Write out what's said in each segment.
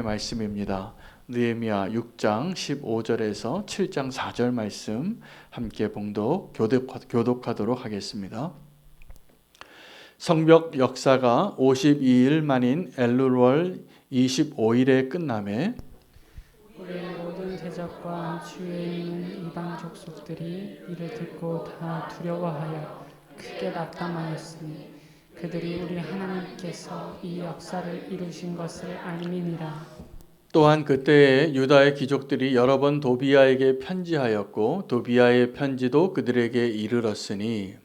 말씀입니다. 느헤미야 6장 15절에서 7장 4절 말씀 함께 교독하도록 하겠습니다. 성벽 역사가 52일 만인 엘룰월 25일에 끝남에 우리의 모든 대적과 주위에 있는 이방 족속들이 이를 듣고 다 두려워하여 크게 낙담하였으니 그들이 우리 하나님께서 이 역사를 이루신 것을 알미니라. 또한 그때에 유다의 귀족들이 여러 번 도비아에게 편지하였고 도비아의 편지도 그들에게 이르렀으니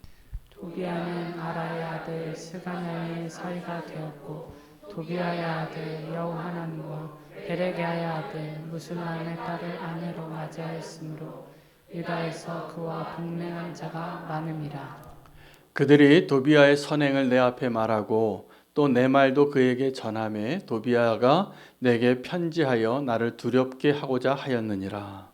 도비아는 아라의 아들 스가냐의 사위가 되었고 도비아의 아들 여호하난과 베레게아의 아들 무술람의 딸을 아내로 맞이하였으므로 유다에서 그와 동맹한 자가 많음이라. 그들이 도비아의 선행을 내 앞에 말하고 또 내 말도 그에게 전하매 도비아가 내게 편지하여 나를 두렵게 하고자 하였느니라.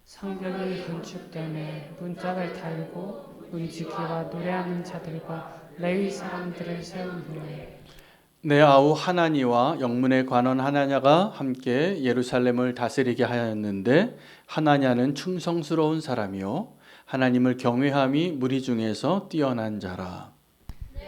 성벽이 건축됨에 문짝을 달고 문지기와 노래하는 자들과 레위 사람들을 세운 후에 내 아우 하나니와 영문의 관원 하나냐가 함께 예루살렘을 다스리게 하였는데 하나냐는 충성스러운 사람이요 하나님을 경외함이 무리 중에서 뛰어난 자라.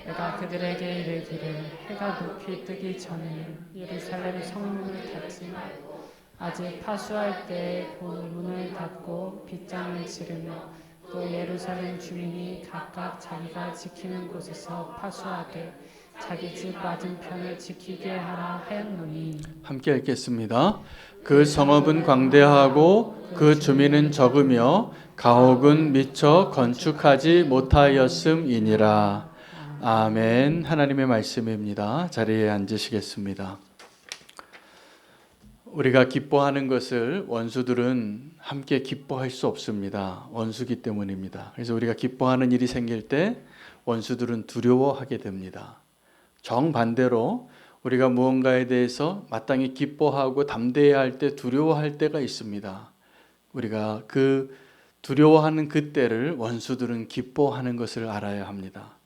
내가 그들에게 이르기를 해가 높이 뜨기 전에 예루살렘 성문을 닫지 말고 아직 파수할 때에 곧 문을 닫고 빗장을 지르며 또 예루살렘 주민이 각각 자기가 지키는 곳에서 파수하되 자기 집 맞은편을 지키게 하라 하였노니. 함께 읽겠습니다. 그 성읍은 광대하고 그 주민은 적으며 가옥은 미처 건축하지 못하였음이니라. 아멘. 하나님의 말씀입니다. 자리에 앉으시겠습니다. 우리가 기뻐하는 것을 원수들은 함께 기뻐할 수 없습니다. 원수기 때문입니다. 그래서 우리가 기뻐하는 일이 생길 때 원수들은 두려워하게 됩니다. 정반대로 우리가 무언가에 대해서 마땅히 기뻐하고 담대해야 할 때 두려워할 때가 있습니다. 우리가 그 두려워하는 그때를 원수들은 기뻐하는 것을 알아야 합니다.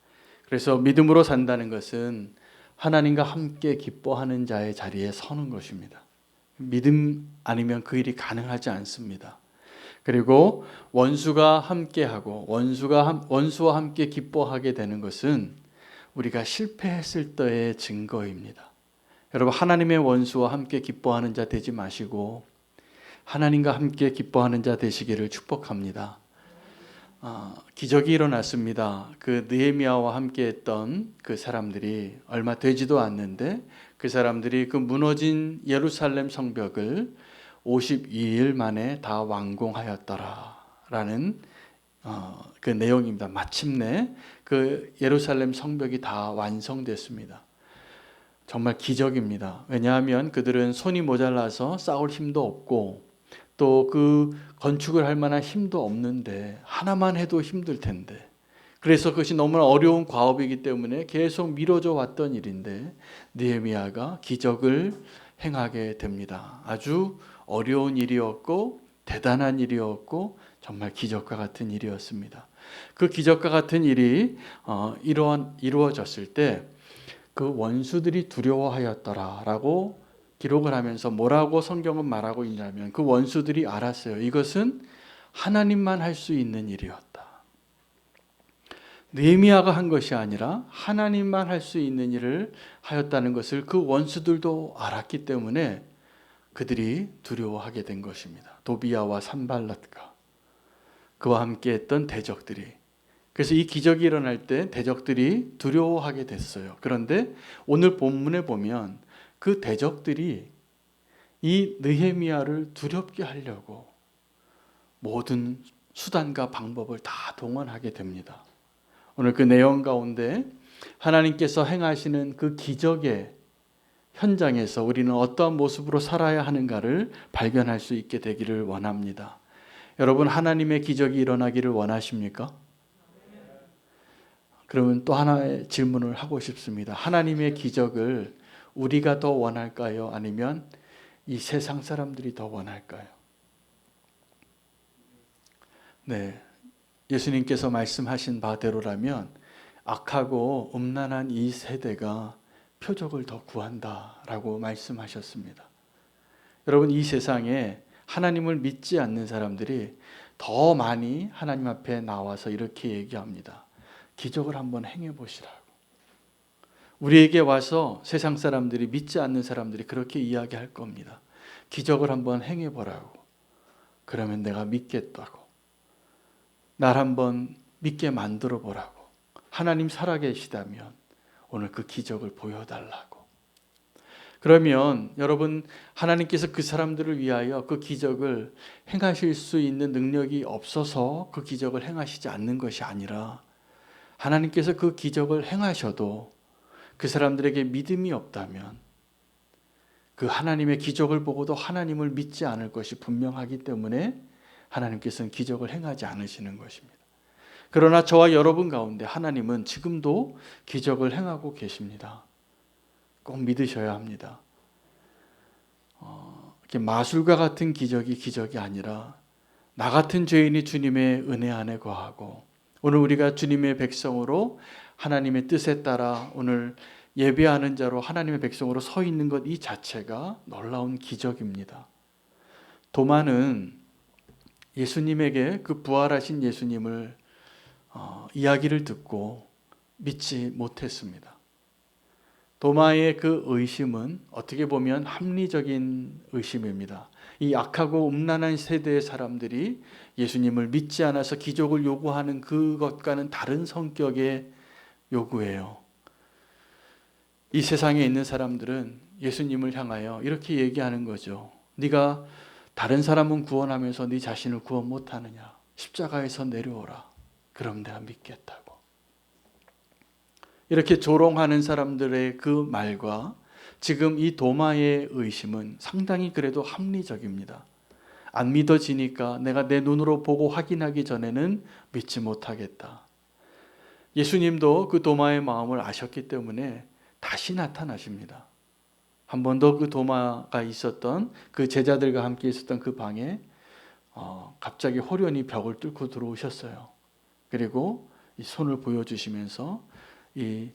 그래서 믿음으로 산다는 것은 하나님과 함께 기뻐하는 자의 자리에 서는 것입니다. 믿음 아니면 그 일이 가능하지 않습니다. 그리고 원수가 함께하고 원수와 함께 기뻐하게 되는 것은 우리가 실패했을 때의 증거입니다. 여러분, 하나님의 원수와 함께 기뻐하는 자 되지 마시고 하나님과 함께 기뻐하는 자 되시기를 축복합니다. 기적이 일어났습니다. 그 느헤미야와 함께했던 그 사람들이 얼마 되지도 않는데 그 사람들이 그 무너진 예루살렘 성벽을 52일 만에 다 완공하였더라라는 그 내용입니다. 마침내 그 예루살렘 성벽이 다 완성됐습니다. 정말 기적입니다. 왜냐하면 그들은 손이 모자라서 싸울 힘도 없고 또 그 건축을 할 만한 힘도 없는데 하나만 해도 힘들 텐데 그래서 그것이 너무나 어려운 과업이기 때문에 계속 미뤄져 왔던 일인데 느헤미야가 기적을 행하게 됩니다. 아주 어려운 일이었고 대단한 일이었고 정말 기적과 같은 일이었습니다. 그 기적과 같은 일이 이루어졌을 때 그 원수들이 두려워하였더라라고 기록을 하면서 뭐라고 성경은 말하고 있냐면 그 원수들이 알았어요. 이것은 하나님만 할 수 있는 일이었다. 느헤미야가 한 것이 아니라 하나님만 할 수 있는 일을 하였다는 것을 그 원수들도 알았기 때문에 그들이 두려워하게 된 것입니다. 도비야와 산발랏과 그와 함께 했던 대적들이. 그래서 이 기적이 일어날 때 대적들이 두려워하게 됐어요. 그런데 오늘 본문에 보면 그 대적들이 이 느헤미야를 두렵게 하려고 모든 수단과 방법을 다 동원하게 됩니다. 오늘 그 내용 가운데 하나님께서 행하시는 그 기적의 현장에서 우리는 어떠한 모습으로 살아야 하는가를 발견할 수 있게 되기를 원합니다. 여러분, 하나님의 기적이 일어나기를 원하십니까? 그러면 또 하나의 질문을 하고 싶습니다. 하나님의 기적을 우리가 더 원할까요? 아니면 이 세상 사람들이 더 원할까요? 네, 예수님께서 말씀하신 바대로라면 악하고 음란한 이 세대가 표적을 더 구한다라고 말씀하셨습니다. 여러분, 이 세상에 하나님을 믿지 않는 사람들이 더 많이 하나님 앞에 나와서 이렇게 얘기합니다. 기적을 한번 행해 보시라고. 우리에게 와서 세상 사람들이, 믿지 않는 사람들이 그렇게 이야기할 겁니다. 기적을 한번 행해 보라고. 그러면 내가 믿겠다고. 날 한번 믿게 만들어 보라고. 하나님 살아계시다면 오늘 그 기적을 보여달라고. 그러면 여러분, 하나님께서 그 사람들을 위하여 그 기적을 행하실 수 있는 능력이 없어서 그 기적을 행하시지 않는 것이 아니라, 하나님께서 그 기적을 행하셔도 그 사람들에게 믿음이 없다면 그 하나님의 기적을 보고도 하나님을 믿지 않을 것이 분명하기 때문에 하나님께서는 기적을 행하지 않으시는 것입니다. 그러나 저와 여러분 가운데 하나님은 지금도 기적을 행하고 계십니다. 꼭 믿으셔야 합니다. 이렇게 마술과 같은 기적이 아니라 나 같은 죄인이 주님의 은혜 안에 거하고, 오늘 우리가 주님의 백성으로 하나님의 뜻에 따라 오늘 예배하는 자로 하나님의 백성으로 서 있는 것, 이 자체가 놀라운 기적입니다. 도마는 예수님에게, 그 부활하신 예수님을 이야기를 듣고 믿지 못했습니다. 도마의 그 의심은 어떻게 보면 합리적인 의심입니다. 이 악하고 음란한 세대의 사람들이 예수님을 믿지 않아서 기적을 요구하는 그것과는 다른 성격의 요구예요. 이 세상에 있는 사람들은 예수님을 향하여 이렇게 얘기하는 거죠. 네가 다른 사람은 구원하면서 네 자신을 구원 못하느냐? 십자가에서 내려오라. 그럼 내가 믿겠다고. 이렇게 조롱하는 사람들의 그 말과 지금 이 도마의 의심은 상당히 그래도 합리적입니다. 안 믿어지니까 내가 내 눈으로 보고 확인하기 전에는 믿지 못하겠다. 예수님도 그 도마의 마음을 아셨기 때문에 다시 나타나십니다. 한 번 더 그 도마가 있었던, 그 제자들과 함께 있었던 그 방에 갑자기 호련히 벽을 뚫고 들어오셨어요. 그리고 이 손을 보여주시면서 이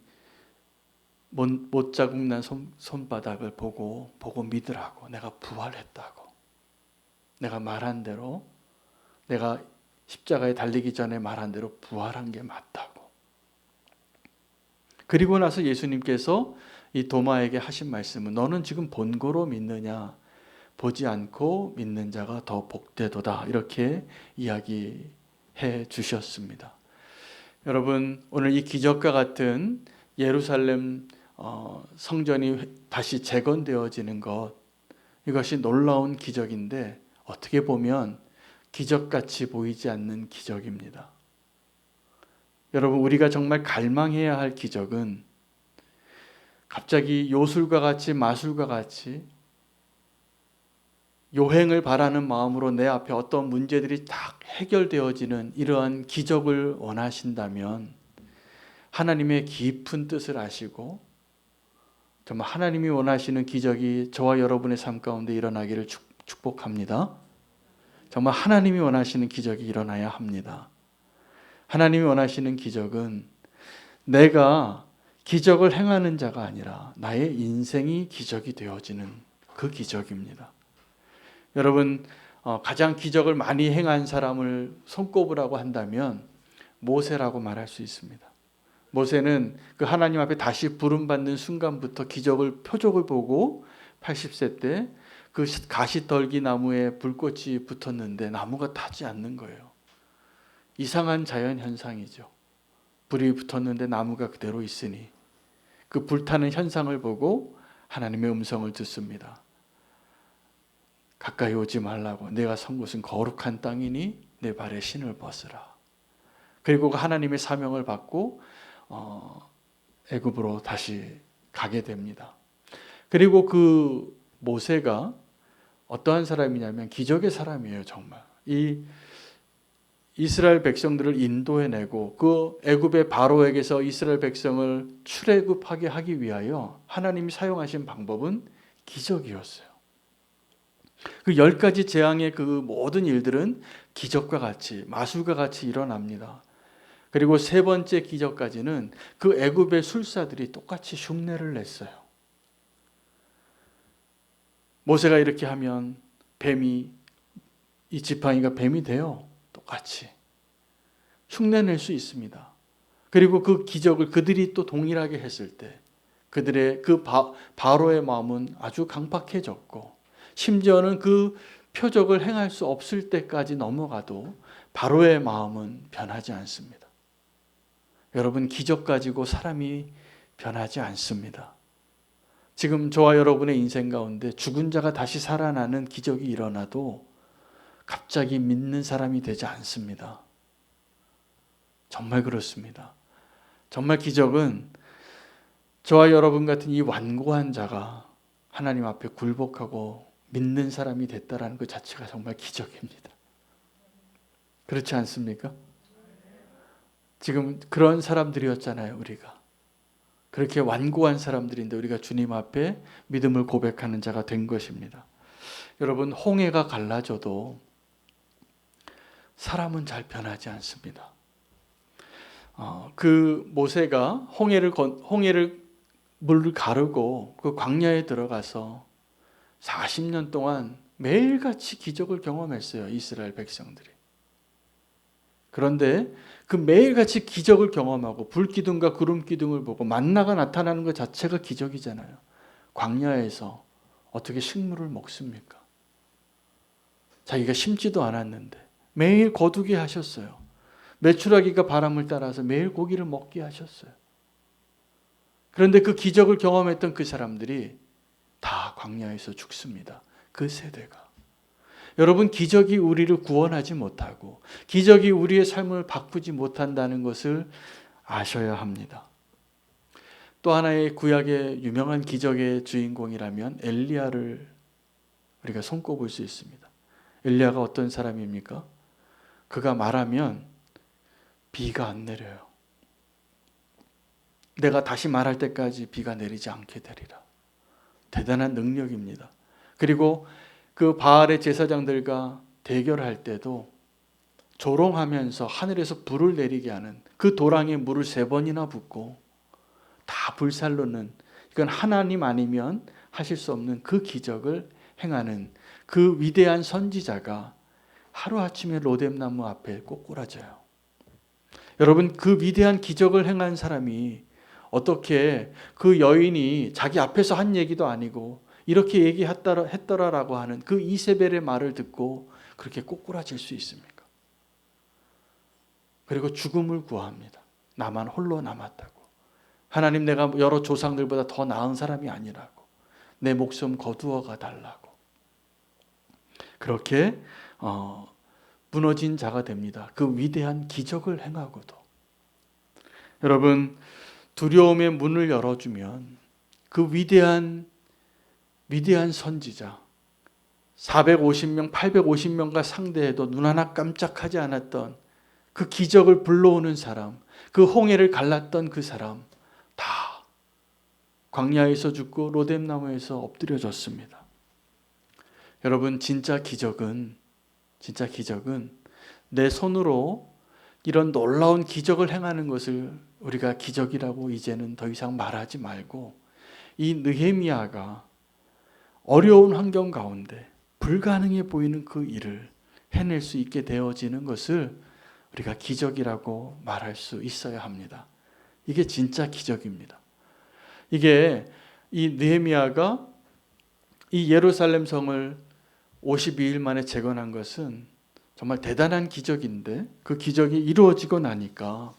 못자국 난 손바닥을 보고 믿으라고. 내가 부활했다고. 내가 말한 대로, 내가 십자가에 달리기 전에 말한 대로 부활한 게 맞다고. 그리고 나서 예수님께서 이 도마에게 하신 말씀은, 너는 지금 본고로 믿느냐? 보지 않고 믿는 자가 더 복되도다. 이렇게 이야기해 주셨습니다. 여러분, 오늘 이 기적과 같은 예루살렘 성전이 다시 재건되어지는 것, 이것이 놀라운 기적인데 어떻게 보면 기적같이 보이지 않는 기적입니다. 여러분, 우리가 정말 갈망해야 할 기적은 갑자기 요술과 같이, 마술과 같이 요행을 바라는 마음으로 내 앞에 어떤 문제들이 딱 해결되어지는 이러한 기적을 원하신다면, 하나님의 깊은 뜻을 아시고 정말 하나님이 원하시는 기적이 저와 여러분의 삶 가운데 일어나기를 축복합니다. 정말 하나님이 원하시는 기적이 일어나야 합니다. 하나님이 원하시는 기적은 내가 기적을 행하는 자가 아니라 나의 인생이 기적이 되어지는 그 기적입니다. 여러분, 가장 기적을 많이 행한 사람을 손꼽으라고 한다면 모세라고 말할 수 있습니다. 모세는 그 하나님 앞에 다시 부름받는 순간부터 기적을, 표적을 보고 80세 때 그 가시떨기 나무에 불꽃이 붙었는데 나무가 타지 않는 거예요. 이상한 자연 현상이죠. 불이 붙었는데 나무가 그대로 있으니 그 불타는 현상을 보고 하나님의 음성을 듣습니다. 가까이 오지 말라고. 내가 선 곳은 거룩한 땅이니 내 발에 신을 벗으라. 그리고 하나님의 사명을 받고 애굽으로 다시 가게 됩니다. 그리고 그 모세가 어떠한 사람이냐면 기적의 사람이에요. 정말 이 이스라엘 백성들을 인도해내고 그 애굽의 바로에게서 이스라엘 백성을 출애굽하게 하기 위하여 하나님이 사용하신 방법은 기적이었어요. 그 10가지 재앙의 그 모든 일들은 기적과 같이, 마술과 같이 일어납니다. 그리고 세 번째 기적까지는 그 애굽의 술사들이 똑같이 흉내를 냈어요. 모세가 이렇게 하면 뱀이, 이 지팡이가 뱀이 돼요. 똑같이 흉내낼 수 있습니다. 그리고 그 기적을 그들이 또 동일하게 했을 때 그들의 그 바로의 마음은 아주 강팍해졌고, 심지어는 그 표적을 행할 수 없을 때까지 넘어가도 바로의 마음은 변하지 않습니다. 여러분, 기적 가지고 사람이 변하지 않습니다. 지금 저와 여러분의 인생 가운데 죽은 자가 다시 살아나는 기적이 일어나도 갑자기 믿는 사람이 되지 않습니다. 정말 그렇습니다. 정말 기적은 저와 여러분 같은 이 완고한 자가 하나님 앞에 굴복하고 믿는 사람이 됐다라는 것 자체가 정말 기적입니다. 그렇지 않습니까? 지금 그런 사람들이었잖아요, 우리가. 그렇게 완고한 사람들인데 우리가 주님 앞에 믿음을 고백하는 자가 된 것입니다. 여러분, 홍해가 갈라져도 사람은 잘 변하지 않습니다. 그 모세가 홍해를 물을 가르고 그 광야에 들어가서 40년 동안 매일같이 기적을 경험했어요, 이스라엘 백성들이. 그런데 그 매일같이 기적을 경험하고 불기둥과 구름기둥을 보고 만나가 나타나는 것 자체가 기적이잖아요. 광야에서 어떻게 식물을 먹습니까? 자기가 심지도 않았는데 매일 거두게 하셨어요. 메추라기가 바람을 따라서 매일 고기를 먹게 하셨어요. 그런데 그 기적을 경험했던 그 사람들이 다 광야에서 죽습니다. 그 세대가. 여러분, 기적이 우리를 구원하지 못하고 기적이 우리의 삶을 바꾸지 못한다는 것을 아셔야 합니다. 또 하나의 구약의 유명한 기적의 주인공이라면 엘리야를 우리가 손꼽을 수 있습니다. 엘리야가 어떤 사람입니까? 그가 말하면 비가 안 내려요. 내가 다시 말할 때까지 비가 내리지 않게 되리라. 대단한 능력입니다. 그리고 그 바알의 제사장들과 대결할 때도 조롱하면서 하늘에서 불을 내리게 하는 그 도랑에 물을 3번이나 붓고 다 불살로는, 이건 하나님 아니면 하실 수 없는 그 기적을 행하는 그 위대한 선지자가 하루아침에 로뎀나무 앞에 꼬꾸라져요. 여러분, 그 위대한 기적을 행한 사람이 어떻게 그 여인이 자기 앞에서 한 얘기도 아니고 이렇게 얘기했더라라고 하는 그 이세벨의 말을 듣고 그렇게 꼬꾸라질 수 있습니까? 그리고 죽음을 구합니다. 나만 홀로 남았다고. 하나님, 내가 여러 조상들보다 더 나은 사람이 아니라고. 내 목숨 거두어가 달라고. 그렇게 무너진 자가 됩니다. 그 위대한 기적을 행하고도. 여러분, 두려움의 문을 열어주면 그 위대한 선지자 450명, 850명과 상대해도 눈 하나 깜짝하지 않았던 그 기적을 불러오는 사람, 그 홍해를 갈랐던 그 사람 다 광야에서 죽고 로뎀나무에서 엎드려졌습니다. 여러분, 진짜 기적은 내 손으로 이런 놀라운 기적을 행하는 것을 우리가 기적이라고 이제는 더 이상 말하지 말고, 이 느헤미야가 어려운 환경 가운데 불가능해 보이는 그 일을 해낼 수 있게 되어지는 것을 우리가 기적이라고 말할 수 있어야 합니다. 이게 진짜 기적입니다. 이게 이 느헤미야가 이 예루살렘 성을 52일 만에 재건한 것은 정말 대단한 기적인데, 그 기적이 이루어지고 나니까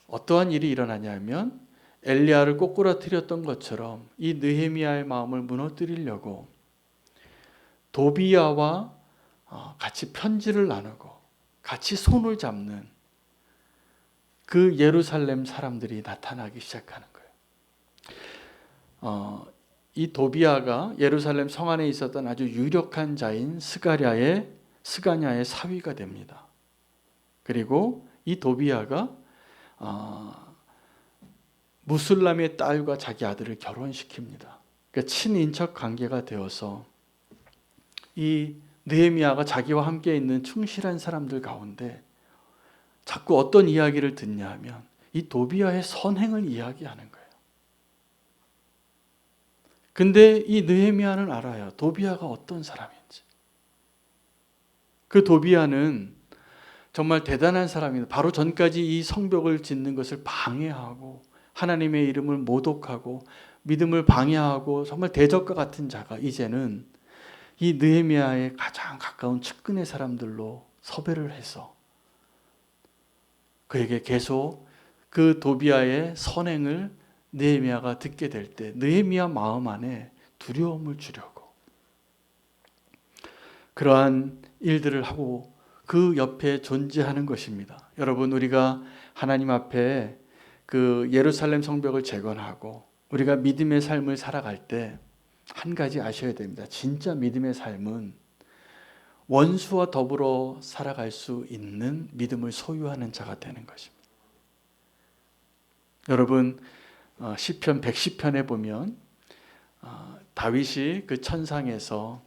어떠한 일이 일어나냐면 엘리야를 꼬꾸라뜨렸던 것처럼 이 느헤미야의 마음을 무너뜨리려고 도비야와 같이 편지를 나누고 같이 손을 잡는 그 예루살렘 사람들이 나타나기 시작하는 거예요. 이 도비야가 예루살렘 성 안에 있었던 아주 유력한 자인 스가냐의 사위가 됩니다. 그리고 이 도비야가 무술람의 딸과 자기 아들을 결혼시킵니다. 그러니까 친인척 관계가 되어서 이 느헤미야가 자기와 함께 있는 충실한 사람들 가운데 자꾸 어떤 이야기를 듣냐 하면 이 도비야의 선행을 이야기하는 거예요. 근데 이 느헤미야는 알아요. 도비야가 어떤 사람인지. 그 도비야는 정말 대단한 사람입니다. 바로 전까지 이 성벽을 짓는 것을 방해하고 하나님의 이름을 모독하고 믿음을 방해하고 정말 대적과 같은 자가 이제는 이 느헤미야의 가장 가까운 측근의 사람들로 섭외를 해서 그에게 계속 그 도비야의 선행을 느헤미야가 듣게 될 때 느헤미야 마음 안에 두려움을 주려고 그러한 일들을 하고 그 옆에 존재하는 것입니다. 여러분, 우리가 하나님 앞에 그 예루살렘 성벽을 재건하고 우리가 믿음의 삶을 살아갈 때 한 가지 아셔야 됩니다. 진짜 믿음의 삶은 원수와 더불어 살아갈 수 있는 믿음을 소유하는 자가 되는 것입니다. 여러분, 시편 110편에 보면 다윗이 그 천상에서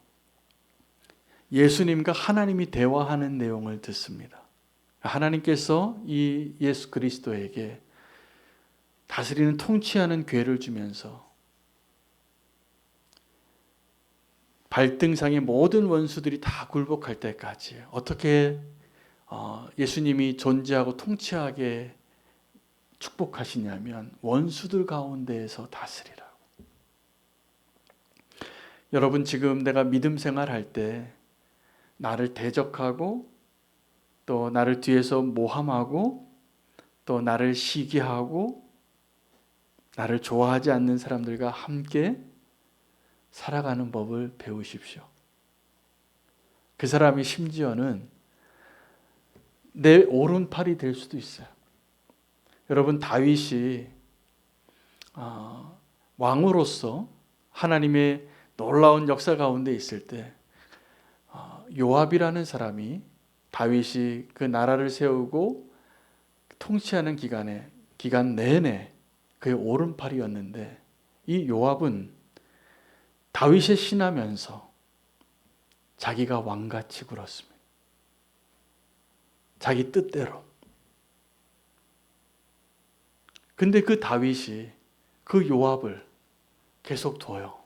예수님과 하나님이 대화하는 내용을 듣습니다. 하나님께서 이 예수 그리스도에게 다스리는 통치하는 궤를 주면서 발등상의 모든 원수들이 다 굴복할 때까지 어떻게 예수님이 존재하고 통치하게 축복하시냐면 원수들 가운데에서 다스리라고. 여러분, 지금 내가 믿음 생활할 때 나를 대적하고 또 나를 뒤에서 모함하고 또 나를 시기하고 나를 좋아하지 않는 사람들과 함께 살아가는 법을 배우십시오. 그 사람이 심지어는 내 오른팔이 될 수도 있어요. 여러분, 다윗이 왕으로서 하나님의 놀라운 역사 가운데 있을 때 요압이라는 사람이 다윗이 그 나라를 세우고 통치하는 기간 내내 그의 오른팔이었는데 이 요압은 다윗의 신하면서 자기가 왕같이 굴었습니다. 자기 뜻대로. 근데 그 다윗이 그 요압을 계속 둬요.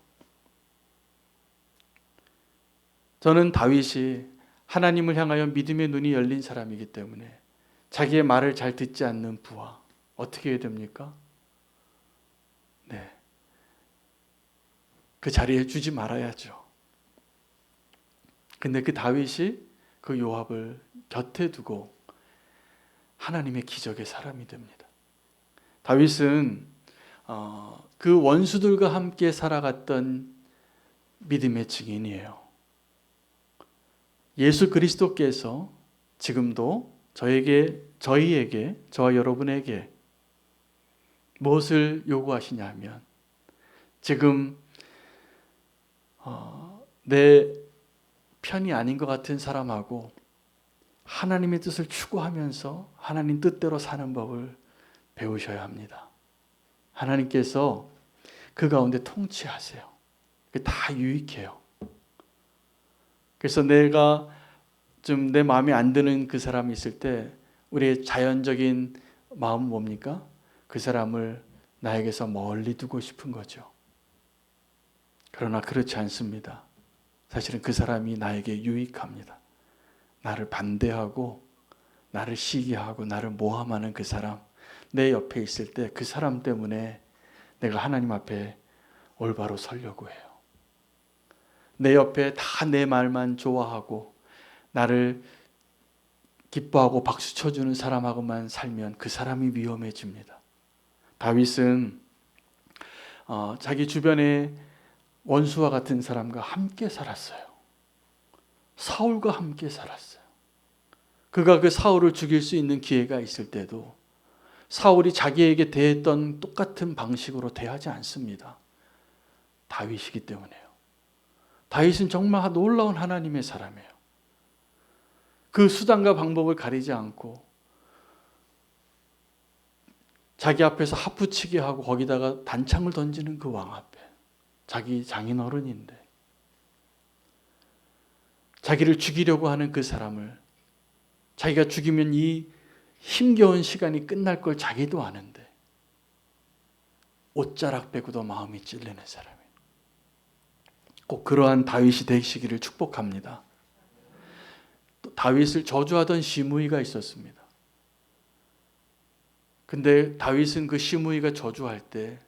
저는 다윗이 하나님을 향하여 믿음의 눈이 열린 사람이기 때문에 자기의 말을 잘 듣지 않는 부하 어떻게 해야 됩니까? 네, 그 자리에 주지 말아야죠. 근데 그 다윗이 그 요압을 곁에 두고 하나님의 기적의 사람이 됩니다. 다윗은 그 원수들과 함께 살아갔던 믿음의 증인이에요. 예수 그리스도께서 지금도 저희에게, 저와 여러분에게 무엇을 요구하시냐면 지금 내 편이 아닌 것 같은 사람하고 하나님의 뜻을 추구하면서 하나님 뜻대로 사는 법을 배우셔야 합니다. 하나님께서 그 가운데 통치하세요. 그게 다 유익해요. 그래서 내가 좀 내 마음에 안 드는 그 사람이 있을 때 우리의 자연적인 마음은 뭡니까? 그 사람을 나에게서 멀리 두고 싶은 거죠. 그러나 그렇지 않습니다. 사실은 그 사람이 나에게 유익합니다. 나를 반대하고 나를 시기하고 나를 모함하는 그 사람, 내 옆에 있을 때 그 사람 때문에 내가 하나님 앞에 올바로 서려고 해요. 내 옆에 다 내 말만 좋아하고 나를 기뻐하고 박수 쳐주는 사람하고만 살면 그 사람이 위험해집니다. 다윗은 자기 주변에 원수와 같은 사람과 함께 살았어요. 사울과 함께 살았어요. 그가 그 사울을 죽일 수 있는 기회가 있을 때도 사울이 자기에게 대했던 똑같은 방식으로 대하지 않습니다. 다윗이기 때문에요. 다윗은 정말 놀라운 하나님의 사람이에요. 그 수단과 방법을 가리지 않고 자기 앞에서 하프치게 하고 거기다가 단창을 던지는 그 왕 앞에 자기 장인어른인데 자기를 죽이려고 하는 그 사람을 자기가 죽이면 이 힘겨운 시간이 끝날 걸 자기도 아는데 옷자락 빼고도 마음이 찔리는 사람이에요. 꼭 그러한 다윗이 되시기를 축복합니다. 또 다윗을 저주하던 시므이가 있었습니다. 근데 다윗은 그 시므이가 저주할 때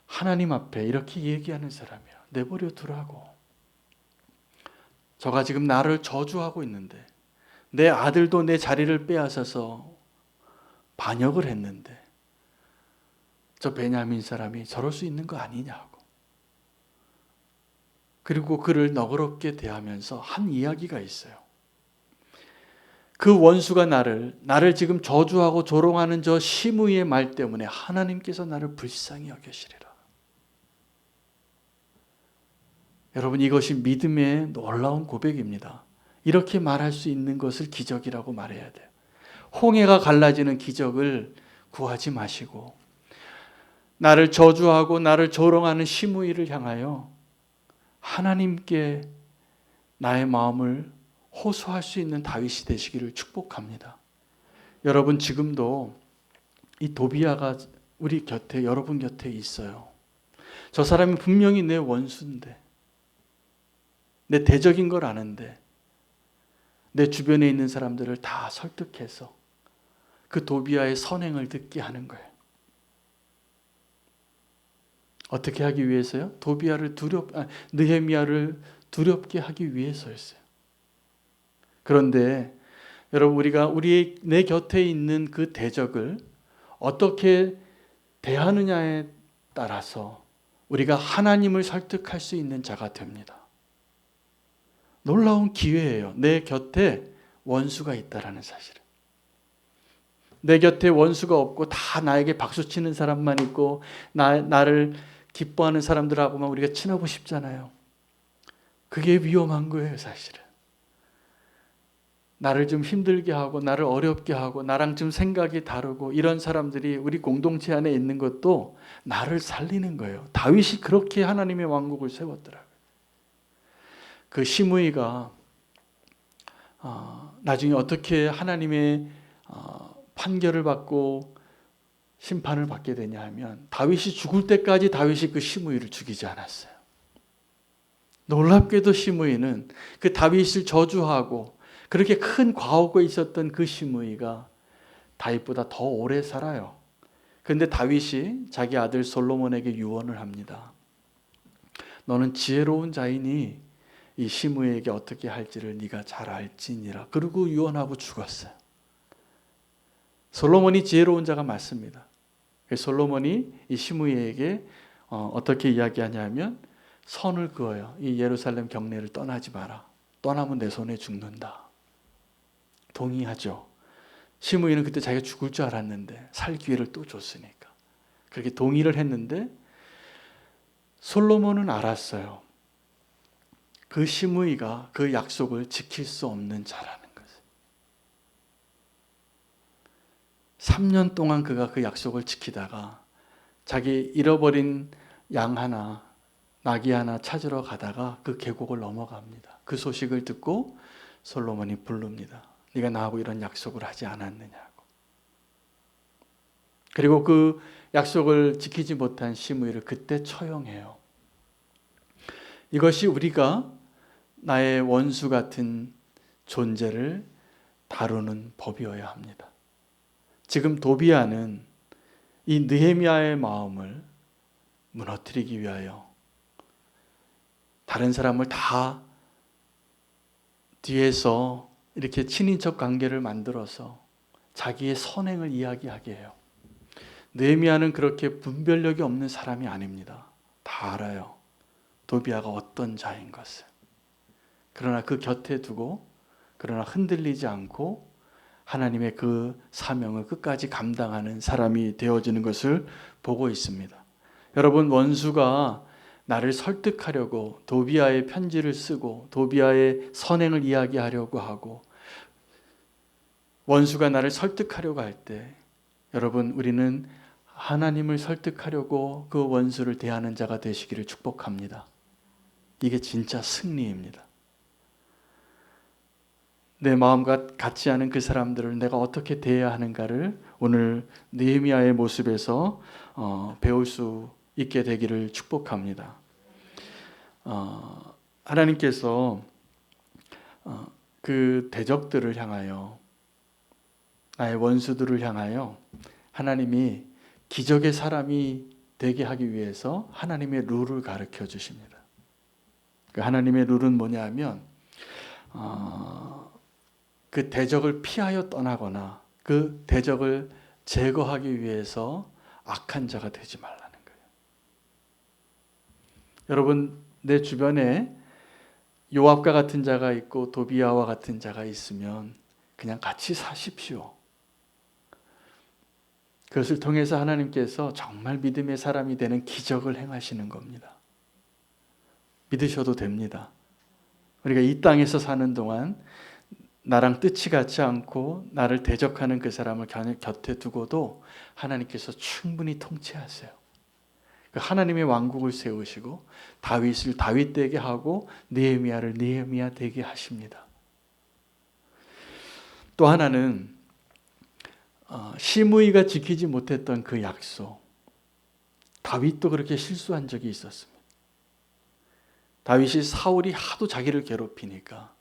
하나님 앞에 이렇게 얘기하는 사람이야. 내버려 두라고. 저가 지금 나를 저주하고 있는데, 내 아들도 내 자리를 빼앗아서 반역을 했는데 저 베냐민 사람이 저럴 수 있는 거 아니냐고. 그리고 그를 너그럽게 대하면서 한 이야기가 있어요. 그 원수가 나를 지금 저주하고 조롱하는 저 시므이의 말 때문에 하나님께서 나를 불쌍히 여기시리라. 여러분, 이것이 믿음의 놀라운 고백입니다. 이렇게 말할 수 있는 것을 기적이라고 말해야 돼요. 홍해가 갈라지는 기적을 구하지 마시고 나를 저주하고 나를 조롱하는 시므이를 향하여 하나님께 나의 마음을 호소할 수 있는 다윗이 되시기를 축복합니다. 여러분, 지금도 이 도비아가 우리 곁에, 여러분 곁에 있어요. 저 사람이 분명히 내 원수인데, 내 대적인 걸 아는데 내 주변에 있는 사람들을 다 설득해서 그 도비아의 선행을 듣게 하는 거예요. 어떻게 하기 위해서요? 느헤미야를 두렵게 하기 위해서였어요. 그런데 여러분, 우리가 내 곁에 있는 그 대적을 어떻게 대하느냐에 따라서 우리가 하나님을 설득할 수 있는 자가 됩니다. 놀라운 기회예요. 내 곁에 원수가 있다라는 사실을. 내 곁에 원수가 없고 다 나에게 박수치는 사람만 있고 나를 기뻐하는 사람들하고만 우리가 친하고 싶잖아요. 그게 위험한 거예요, 사실은. 나를 좀 힘들게 하고 나를 어렵게 하고 나랑 좀 생각이 다르고 이런 사람들이 우리 공동체 안에 있는 것도 나를 살리는 거예요. 다윗이 그렇게 하나님의 왕국을 세웠더라고요. 그 시므이가 나중에 어떻게 하나님의 판결을 받고 심판을 받게 되냐 하면 다윗이 죽을 때까지 다윗이 그 시므이를 죽이지 않았어요. 놀랍게도 시므이는 그 다윗을 저주하고 그렇게 큰 과오가 있었던 그 시므이가 다윗보다 더 오래 살아요. 그런데 다윗이 자기 아들 솔로몬에게 유언을 합니다. 너는 지혜로운 자이니 이 시므이에게 어떻게 할지를 네가 잘 알지니라. 그리고 유언하고 죽었어요. 솔로몬이 지혜로운 자가 맞습니다. 솔로몬이 이 시므이에게 어떻게 이야기하냐면 선을 그어요. 이 예루살렘 경내를 떠나지 마라. 떠나면 내 손에 죽는다. 동의하죠. 시므이는 그때 자기가 죽을 줄 알았는데 살 기회를 또 줬으니까 그렇게 동의를 했는데 솔로몬은 알았어요. 그 시므이가 그 약속을 지킬 수 없는 자라는 것을. 3년 동안 그가 그 약속을 지키다가 자기 잃어버린 양 하나, 나귀 하나 찾으러 가다가 그 계곡을 넘어갑니다. 그 소식을 듣고 솔로몬이 부릅니다. 네가 나하고 이런 약속을 하지 않았느냐고. 그리고 그 약속을 지키지 못한 시므이를 그때 처형해요. 이것이 우리가 나의 원수 같은 존재를 다루는 법이어야 합니다. 지금 도비아는 이 느헤미야의 마음을 무너뜨리기 위하여 다른 사람을 다 뒤에서 이렇게 친인척 관계를 만들어서 자기의 선행을 이야기하게 해요. 느헤미야는 그렇게 분별력이 없는 사람이 아닙니다. 다 알아요. 도비아가 어떤 자인 것을. 그러나 그 곁에 두고 그러나 흔들리지 않고 하나님의 그 사명을 끝까지 감당하는 사람이 되어지는 것을 보고 있습니다. 여러분, 원수가 나를 설득하려고 도비아의 편지를 쓰고 도비아의 선행을 이야기하려고 하고 원수가 나를 설득하려고 할 때 여러분, 우리는 하나님을 설득하려고 그 원수를 대하는 자가 되시기를 축복합니다. 이게 진짜 승리입니다. 내 마음과 같지 않은 그 사람들을 내가 어떻게 대해야 하는가를 오늘 느헤미야의 모습에서 배울 수 있게 되기를 축복합니다. 하나님께서 그 대적들을 향하여, 나의 원수들을 향하여 하나님이 기적의 사람이 되게 하기 위해서 하나님의 룰을 가르쳐 주십니다. 그 하나님의 룰은 뭐냐면 그 대적을 피하여 떠나거나 그 대적을 제거하기 위해서 악한 자가 되지 말라는 거예요. 여러분, 내 주변에 요압과 같은 자가 있고 도비야와 같은 자가 있으면 그냥 같이 사십시오. 그것을 통해서 하나님께서 정말 믿음의 사람이 되는 기적을 행하시는 겁니다. 믿으셔도 됩니다. 우리가 이 땅에서 사는 동안 나랑 뜻이 같지 않고 나를 대적하는 그 사람을 곁에 두고도 하나님께서 충분히 통치하세요. 하나님의 왕국을 세우시고 다윗을 다윗 되게 하고 느헤미야를 느헤미야 되게 하십니다. 또 하나는 시므이가 지키지 못했던 그 약속, 다윗도 그렇게 실수한 적이 있었습니다. 다윗이 사울이 하도 자기를 괴롭히니까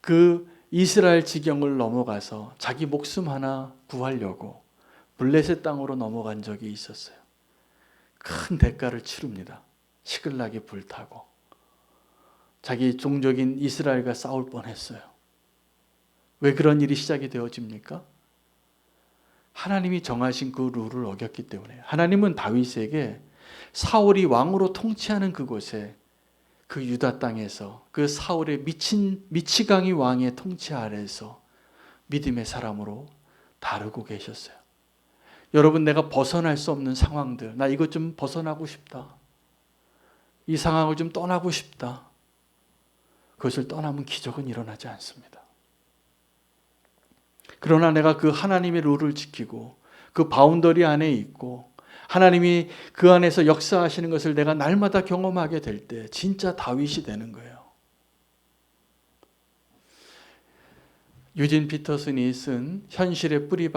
그 이스라엘 지경을 넘어가서 자기 목숨 하나 구하려고 블레셋 땅으로 넘어간 적이 있었어요. 큰 대가를 치릅니다. 시글락에 불타고 자기 종족인 이스라엘과 싸울 뻔했어요. 왜 그런 일이 시작이 되어집니까? 하나님이 정하신 그 룰을 어겼기 때문에. 하나님은 다윗에게 사울이 왕으로 통치하는 그곳에 그 유다 땅에서 그 사울의 미치광이 왕의 통치 아래에서 믿음의 사람으로 다루고 계셨어요. 여러분, 내가 벗어날 수 없는 상황들, 나 이것 좀 벗어나고 싶다, 이 상황을 좀 떠나고 싶다, 그것을 떠나면 기적은 일어나지 않습니다. 그러나 내가 그 하나님의 룰을 지키고 그 바운더리 안에 있고 하나님이 그 안에서 역사하시는 것을 내가 날마다 경험하게 될 때 진짜 다윗이 되는 거예요. 유진 피터슨이 쓴 현실에 뿌리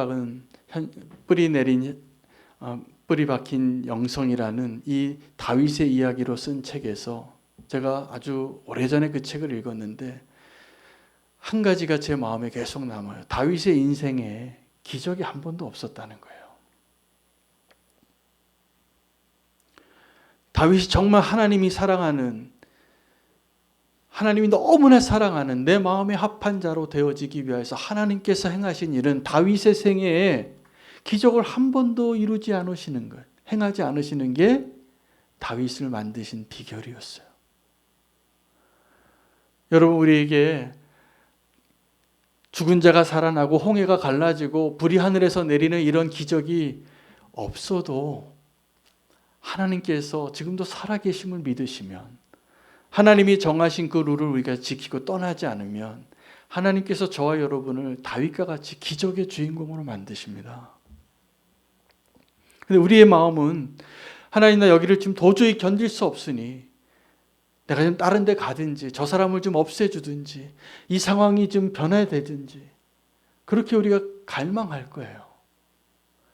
박힌 영성이라는 이 다윗의 이야기로 쓴 책에서 제가 아주 오래전에 그 책을 읽었는데 한 가지가 제 마음에 계속 남아요. 다윗의 인생에 기적이 한 번도 없었다는 거예요. 다윗이 정말 하나님이 사랑하는, 하나님이 너무나 사랑하는 내 마음에 합한 자로 되어지기 위해서 하나님께서 행하신 일은 다윗의 생애에 기적을 한 번도 이루지 않으시는 것, 행하지 않으시는 게 다윗을 만드신 비결이었어요. 여러분, 우리에게 죽은 자가 살아나고 홍해가 갈라지고 불이 하늘에서 내리는 이런 기적이 없어도 하나님께서 지금도 살아계심을 믿으시면, 하나님이 정하신 그 룰을 우리가 지키고 떠나지 않으면 하나님께서 저와 여러분을 다윗과 같이 기적의 주인공으로 만드십니다. 근데 우리의 마음은 하나님, 나 여기를 지금 도저히 견딜 수 없으니 내가 좀 다른 데 가든지 저 사람을 좀 없애주든지 이 상황이 좀 변화되든지 그렇게 우리가 갈망할 거예요.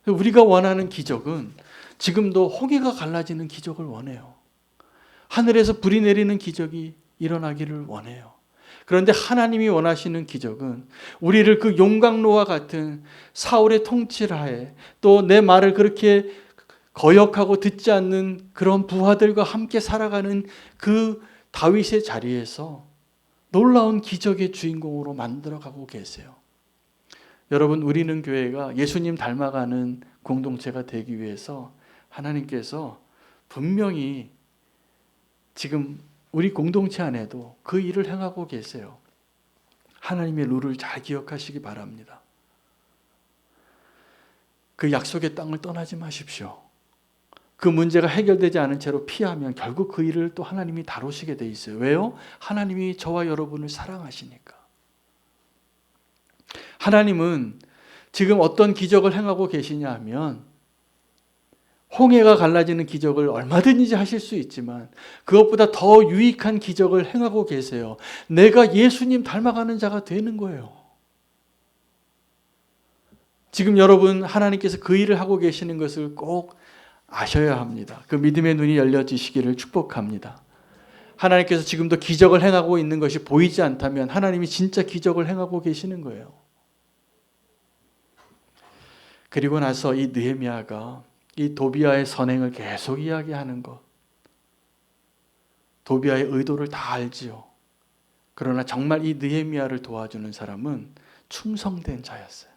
우리가 원하는 기적은 지금도 홍해가 갈라지는 기적을 원해요. 하늘에서 불이 내리는 기적이 일어나기를 원해요. 그런데 하나님이 원하시는 기적은 우리를 그 용광로와 같은 사울의 통치를 하에 또 내 말을 그렇게 거역하고 듣지 않는 그런 부하들과 함께 살아가는 그 다윗의 자리에서 놀라운 기적의 주인공으로 만들어가고 계세요. 여러분, 우리는 교회가 예수님 닮아가는 공동체가 되기 위해서 하나님께서 분명히 지금 우리 공동체 안에도 그 일을 행하고 계세요. 하나님의 룰을 잘 기억하시기 바랍니다. 그 약속의 땅을 떠나지 마십시오. 그 문제가 해결되지 않은 채로 피하면 결국 그 일을 또 하나님이 다루시게 돼 있어요. 왜요? 하나님이 저와 여러분을 사랑하시니까. 하나님은 지금 어떤 기적을 행하고 계시냐 하면 홍해가 갈라지는 기적을 얼마든지 하실 수 있지만 그것보다 더 유익한 기적을 행하고 계세요. 내가 예수님 닮아가는 자가 되는 거예요. 지금 여러분, 하나님께서 그 일을 하고 계시는 것을 꼭 아셔야 합니다. 그 믿음의 눈이 열려지시기를 축복합니다. 하나님께서 지금도 기적을 행하고 있는 것이 보이지 않다면 하나님이 진짜 기적을 행하고 계시는 거예요. 그리고 나서 이 느헤미야가 이 도비아의 선행을 계속 이야기하는 것, 도비아의 의도를 다 알지요. 그러나 정말 이 느헤미야를 도와주는 사람은 충성된 자였어요.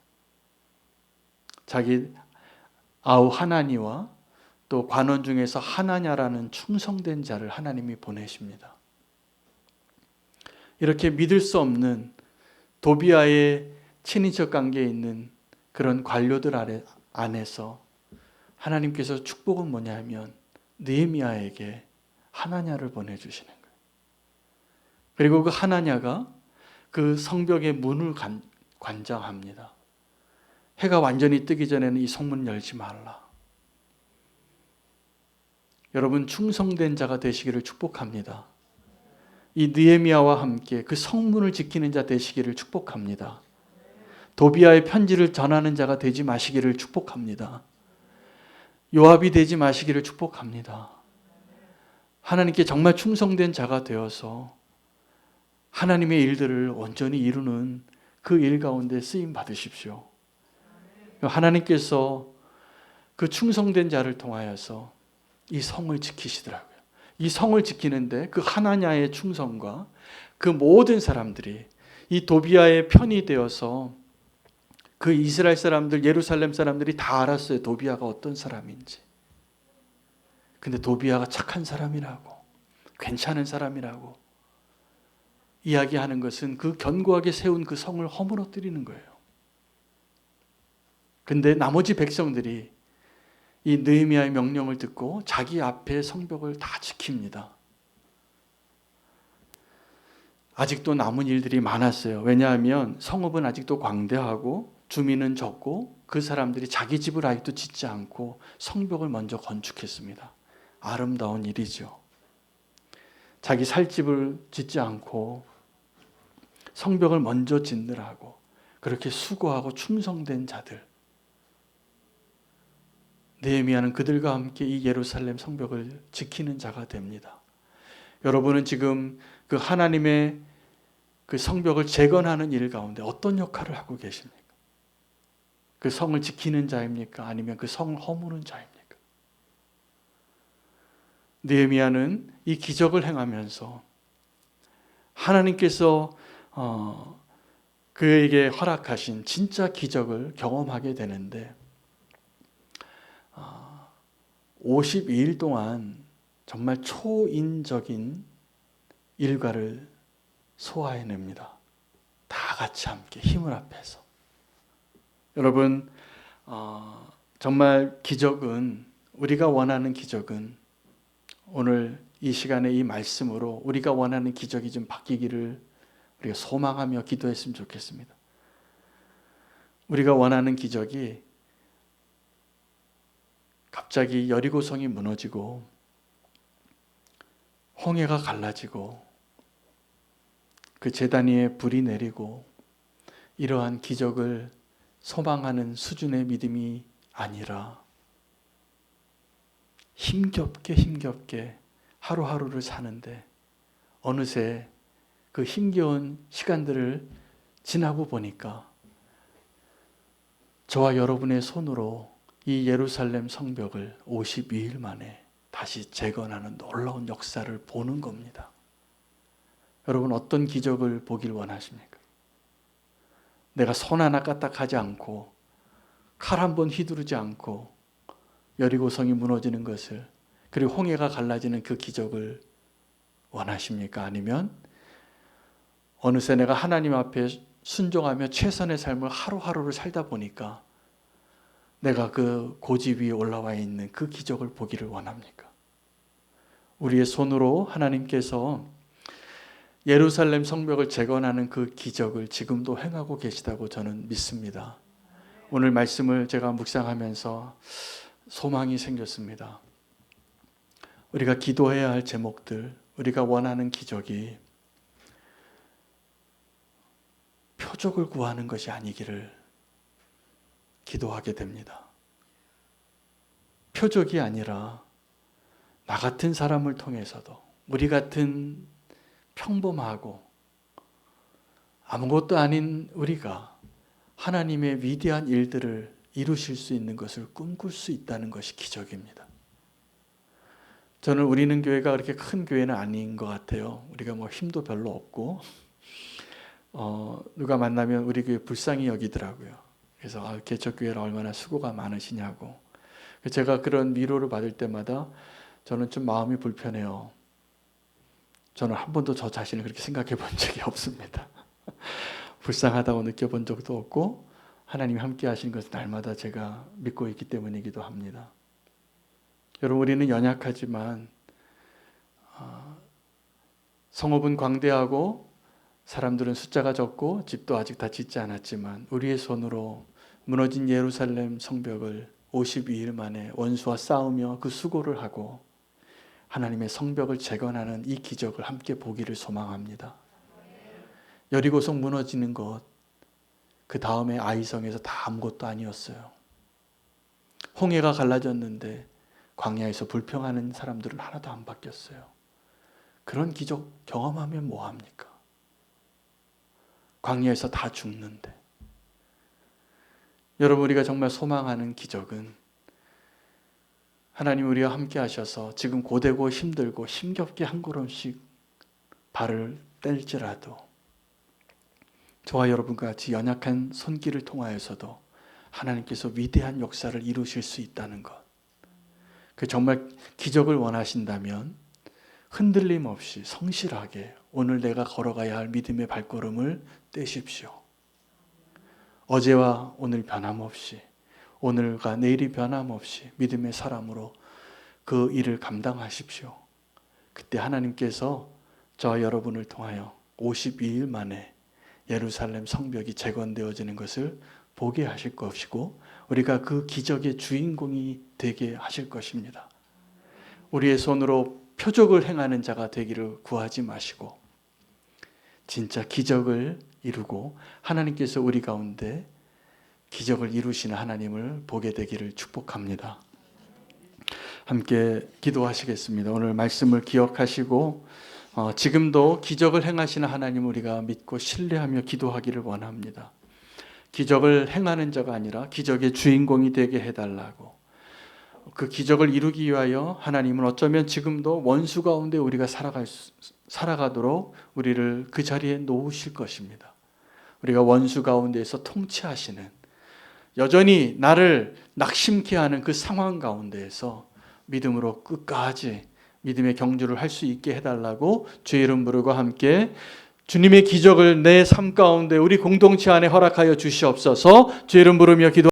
자기 아우 하나니와 또 관원 중에서 하나냐라는 충성된 자를 하나님이 보내십니다. 이렇게 믿을 수 없는 도비아의 친인척 관계에 있는 그런 관료들 안에서 하나님께서 축복은 뭐냐 하면 느헤미야에게 하나냐를 보내주시는 거예요. 그리고 그 하나냐가 그 성벽의 문을 관장합니다. 해가 완전히 뜨기 전에는 이 성문 열지 말라. 여러분 충성된 자가 되시기를 축복합니다. 이 느헤미야와 함께 그 성문을 지키는 자 되시기를 축복합니다. 도비아의 편지를 전하는 자가 되지 마시기를 축복합니다. 요압이 되지 마시기를 축복합니다. 하나님께 정말 충성된 자가 되어서 하나님의 일들을 온전히 이루는 그 일 가운데 쓰임 받으십시오. 하나님께서 그 충성된 자를 통하여서 이 성을 지키시더라고요. 이 성을 지키는데 그 하나냐의 충성과 그 모든 사람들이 이 도비아의 편이 되어서 그 이스라엘 사람들, 예루살렘 사람들이 다 알았어요. 도비아가 어떤 사람인지. 근데 도비아가 착한 사람이라고, 괜찮은 사람이라고 이야기하는 것은 그 견고하게 세운 그 성을 허물어뜨리는 거예요. 근데 나머지 백성들이 이 느헤미야의 명령을 듣고 자기 앞에 성벽을 다 지킵니다. 아직도 남은 일들이 많았어요. 왜냐하면 성읍은 아직도 광대하고 주민은 적고 그 사람들이 자기 집을 아직도 짓지 않고 성벽을 먼저 건축했습니다. 아름다운 일이죠. 자기 살 집을 짓지 않고 성벽을 먼저 짓느라고 그렇게 수고하고 충성된 자들, 느헤미야는 그들과 함께 이 예루살렘 성벽을 지키는 자가 됩니다. 여러분은 지금 그 하나님의 그 성벽을 재건하는 일 가운데 어떤 역할을 하고 계십니까? 그 성을 지키는 자입니까? 아니면 그 성을 허무는 자입니까? 느헤미야는 이 기적을 행하면서 하나님께서 그에게 허락하신 진짜 기적을 경험하게 되는데 52일 동안 정말 초인적인 일과를 소화해냅니다. 다 같이 함께 힘을 합해서. 여러분 정말 기적은, 우리가 원하는 기적은 오늘 이 시간에 이 말씀으로 우리가 원하는 기적이 좀 바뀌기를 우리가 소망하며 기도했으면 좋겠습니다. 우리가 원하는 기적이 갑자기 여리고성이 무너지고 홍해가 갈라지고 그 제단 위에 불이 내리고 이러한 기적을 소망하는 수준의 믿음이 아니라 힘겹게 하루하루를 사는데 어느새 그 힘겨운 시간들을 지나고 보니까 저와 여러분의 손으로 이 예루살렘 성벽을 52일 만에 다시 재건하는 놀라운 역사를 보는 겁니다. 여러분 어떤 기적을 보길 원하십니까? 내가 손 하나 까딱하지 않고 칼 한 번 휘두르지 않고 여리고성이 무너지는 것을, 그리고 홍해가 갈라지는 그 기적을 원하십니까? 아니면 어느새 내가 하나님 앞에 순종하며 최선의 삶을 하루하루를 살다 보니까 내가 그 고지 위에 올라와 있는 그 기적을 보기를 원합니까? 우리의 손으로 하나님께서 예루살렘 성벽을 재건하는 그 기적을 지금도 행하고 계시다고 저는 믿습니다. 오늘 말씀을 제가 묵상하면서 소망이 생겼습니다. 우리가 기도해야 할 제목들, 우리가 원하는 기적이 표적을 구하는 것이 아니기를 기도하게 됩니다. 표적이 아니라 나 같은 사람을 통해서도 우리 같은 평범하고 아무것도 아닌 우리가 하나님의 위대한 일들을 이루실 수 있는 것을 꿈꿀 수 있다는 것이 기적입니다. 저는 우리는 교회가 그렇게 큰 교회는 아닌 것 같아요. 우리가 뭐 힘도 별로 없고 누가 만나면 우리 교회 불쌍히 여기더라고요. 그래서 개척교회라 얼마나 수고가 많으시냐고. 제가 그런 위로를 받을 때마다 저는 좀 마음이 불편해요. 저는 한 번도 저 자신을 그렇게 생각해 본 적이 없습니다. 불쌍하다고 느껴본 적도 없고 하나님이 함께 하시는 것은 날마다 제가 믿고 있기 때문이기도 합니다. 여러분, 우리는 연약하지만 성읍은 광대하고 사람들은 숫자가 적고 집도 아직 다 짓지 않았지만 우리의 손으로 무너진 예루살렘 성벽을 52일 만에 원수와 싸우며 그 수고를 하고 하나님의 성벽을 재건하는 이 기적을 함께 보기를 소망합니다. 여리고성 무너지는 것, 그 다음에 아이성에서 다 아무것도 아니었어요. 홍해가 갈라졌는데 광야에서 불평하는 사람들은 하나도 안 바뀌었어요. 그런 기적 경험하면 뭐합니까? 광야에서 다 죽는데. 여러분, 우리가 정말 소망하는 기적은 하나님 우리와 함께 하셔서 지금 고되고 힘들고 힘겹게 한 걸음씩 발을 뗄지라도 저와 여러분과 같이 연약한 손길을 통하여서도 하나님께서 위대한 역사를 이루실 수 있다는 것. 그 정말 기적을 원하신다면 흔들림 없이 성실하게 오늘 내가 걸어가야 할 믿음의 발걸음을 떼십시오. 어제와 오늘 변함없이, 오늘과 내일이 변함없이 믿음의 사람으로 그 일을 감당하십시오. 그때 하나님께서 저와 여러분을 통하여 52일 만에 예루살렘 성벽이 재건되어지는 것을 보게 하실 것이고 우리가 그 기적의 주인공이 되게 하실 것입니다. 우리의 손으로 표적을 행하는 자가 되기를 구하지 마시고 진짜 기적을 이루고 하나님께서 우리 가운데 기적을 이루시는 하나님을 보게 되기를 축복합니다. 함께 기도하시겠습니다. 오늘 말씀을 기억하시고 지금도 기적을 행하시는 하나님 우리가 믿고 신뢰하며 기도하기를 원합니다. 기적을 행하는 자가 아니라 기적의 주인공이 되게 해달라고. 그 기적을 이루기 위하여 하나님은 어쩌면 지금도 원수 가운데 우리가 살아가도록 우리를 그 자리에 놓으실 것입니다. 우리가 원수 가운데에서 통치하시는, 여전히 나를 낙심케 하는 그 상황 가운데에서 믿음으로 끝까지 믿음의 경주를 할 수 있게 해달라고 주의 이름 부르고 함께 주님의 기적을 내 삶 가운데 우리 공동체 안에 허락하여 주시옵소서. 주의 이름 부르며 기도